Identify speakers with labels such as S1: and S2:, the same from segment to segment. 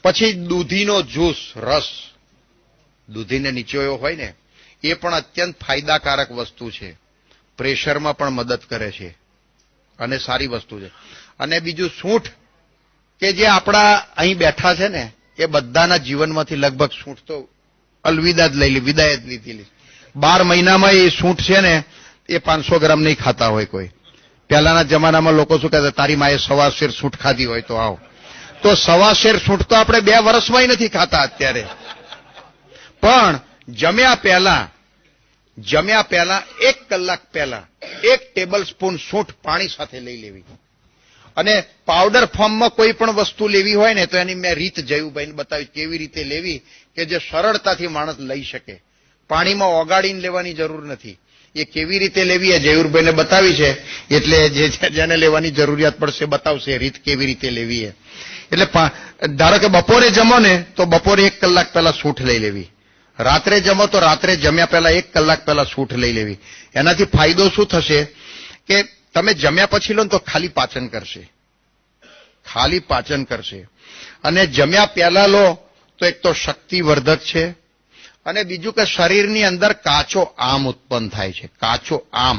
S1: પછી દૂધીનો જ્યુસ, રસ, દૂધીને નીચોયો હોય ને, એ પણ અત્યંત ફાયદાકારક વસ્તુ છે. પ્રેશરમાં પણ મદદ કરે છે અને સારી વસ્તુ છે. અને બીજું સૂંઠ, કે જે આપણા અહીં બેઠા છે ને, એ બધાના જીવનમાંથી લગભગ સૂંઠ તો અલવિદા જ લઈ લી, વિદાય જ લીધી. 12 મહિનામાં એ સૂંઠ છે ને, એ 500 ગ્રામ નહીં ખાતા હોય કોઈ. પહેલાના જમાનામાં લોકો શું કહેતા, તારી માએ 1.25 શેર સૂંઠ ખાધી હોય તો આવો. તો 1.25 શેર સૂંઠ તો આપણે 2 વર્ષમાં નથી ખાતા અત્યારે. પણ જમ્યા પહેલા 1 કલાક પહેલા 1 ટેબલ સ્પૂન સૂંઠ પાણી સાથે લઈ લેવી. અને પાવડર ફોર્મમાં કોઈ પણ વસ્તુ લેવી હોય ને, તો એની મેં રીત જયુભાઈને બતાવી કેવી રીતે લેવી, કે જે સરળતાથી માણસ લઈ શકે. પાણીમાં ઓગાળીને લેવાની જરૂર નથી. એ કેવી રીતે લેવી એ જયુરભાઈને બતાવી છે, એટલે જેને લેવાની જરૂરિયાત પડશે બતાવશે રીત કેવી રીતે લેવી એ. એટલે ધારો કે બપોરે જમો ને, તો બપોરે 1 કલાક પહેલા સૂંઠ લઈ લેવી. રાત્રે જમો તો રાત્રે જમ્યા પહેલા 1 કલાક પહેલા સૂંઠ લઈ લેવી. એનાથી ફાયદો શું થશે કે તમે જમ્યા પછી લો ને તો ખાલી પાચન કરશે. અને જમ્યા પહેલા લો તો એક તો શક્તિવર્ધક છે, અને બીજું કે શરીરની અંદર કાચો આમ ઉત્પન્ન થાય છે. કાચો આમ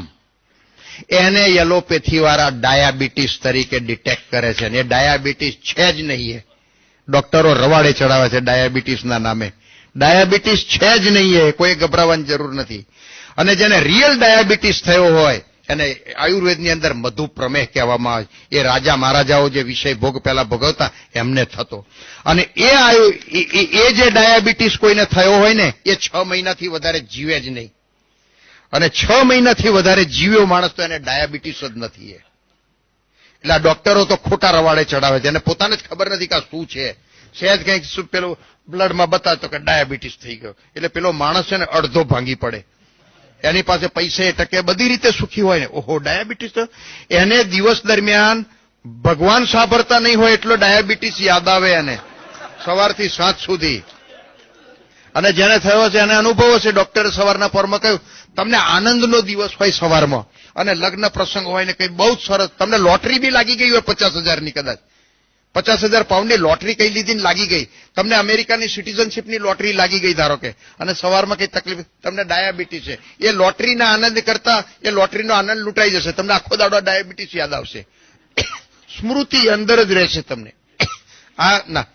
S1: એને એલોપેથી વાળા ડાયાબિટીસ તરીકે ડિટેક્ટ કરે છે. અને એ ડાયાબિટીસ છે જ નહીં. એ ડોક્ટરો રવાડે ચડાવે છે ડાયાબિટીસના નામે. ડાયાબિટીસ છે જ નહીં. એ કોઈ ગભરાવાની જરૂર નથી. અને જેને રિયલ ડાયાબિટીસ થયો હોય એને આયુર્વેદની અંદર મધુ પ્રમેહ કહેવામાં આવે. એ રાજા મહારાજાઓ જે વિષય ભોગ પહેલા ભોગવતા એમને થતો. અને એ જે ડાયાબિટીસ કોઈને થયો હોય ને, એ 6 મહિનાથી વધારે જીવે જ નહીં. અને 6 મહિનાથી વધારે જીવ્યો માણસ તો એને ડાયાબિટીસ જ નથી. એટલે આ ડોક્ટરો તો ખોટા રવાડે ચડાવે છે. એને પોતાને જ ખબર નથી કે આ શું છે. સહેજ કંઈક પેલું બ્લડમાં બતાવતો કે ડાયાબિટીસ થઈ ગયો, એટલે પેલો માણસ છે ને અડધો ભાંગી પડે. એની પાસે પૈસે ટકે બધી રીતે સુખી હોય ને, ઓહો ડાયાબિટીસ. તો એને દિવસ દરમિયાન ભગવાન સાંભળતા નહીં હોય એટલો ડાયાબિટીસ યાદ આવે એને, સવારથી સાંજ સુધી. અને જેને થયો છે એને અનુભવ છે. ડોક્ટરે સવારના પરમાં કહ્યું, તમને આનંદનો દિવસ હોય સવારમાં, અને લગ્ન પ્રસંગ હોય ને કઈ બહુ જ સરસ, તમને લોટરી બી લાગી ગઈ હોય 50,000ની, કદાચ 50,000 પાઉન્ડની લોટરી કઈ લીધી ને લાગી ગઈ, તમને અમેરિકાની સિટીઝનશીપની લોટરી લાગી ગઈ ધારો કે, અને સવારમાં કઈ તકલીફ, તમને ડાયાબિટીસ છે. એ લોટરીના આનંદ કરતા એ લોટરીનો આનંદ લૂંટાઈ જશે. તમને આખો દાડો ડાયાબિટીસ યાદ આવશે. સ્મૃતિ અંદર જ રહેશે તમને. ના,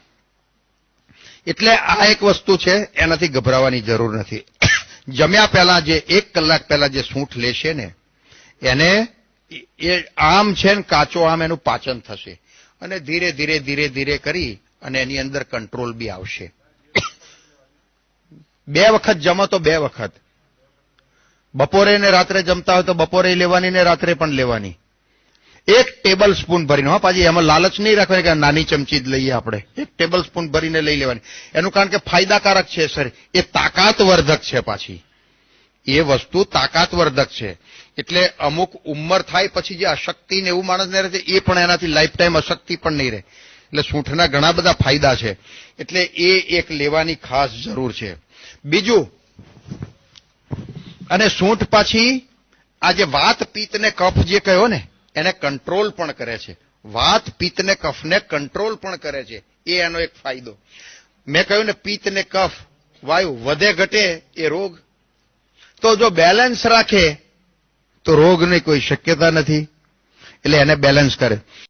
S1: એટલે આ એક વસ્તુ છે, એનાથી ગભરાવાની જરૂર નથી. જમ્યા પહેલા જે 1 કલાક પહેલા જે સૂંઠ લેશે ને, એને એ આમ છે ને કાચો આમ, એનું પાચન થશે. અને ધીરે ધીરે કરી અને એની અંદર કંટ્રોલ બી આવશે. 2 વખત જમો તો 2 વખત. બપોરે ને રાત્રે જમતા હોય તો બપોરે લેવાની ને રાત્રે પણ લેવાની. 1 ટેબલ સ્પૂન ભરીને. હા, પાછી એમાં લાલચ નહીં રાખવાની કે નાની ચમચી જ લઈએ આપણે. 1 ટેબલ સ્પૂન ભરીને લઈ લેવાની. એનું કારણ કે ફાયદાકારક છે સર. એ તાકાતવર્ધક છે. પાછી એ વસ્તુ તાકાતવર્ધક છે. એટલે અમુક ઉંમર થાય પછી જે અશક્તિ ને એવું માણસને રહે છે, એ પણ એનાથી લાઈફ ટાઈમ અશક્તિ પણ નહીં રહે. એટલે સૂંઠના ઘણા બધા ફાયદા છે. એટલે એ એક લેવાની ખાસ જરૂર છે. બીજું, અને સૂંઠ પાછી આ જે વાત પિત્ત ને કફ જે કહ્યો ને, એને કંટ્રોલ પણ કરે છે. વાત પિત્ત ને કફને કંટ્રોલ પણ કરે છે. એ એનો એક ફાયદો. મેં કહ્યું ને, પિત્ત ને કફ વાયુ વધે ઘટે એ રોગ. તો જો બેલેન્સ રાખે તો રોગની કોઈ શક્યતા નથી. એટલે એને બેલેન્સ કરે.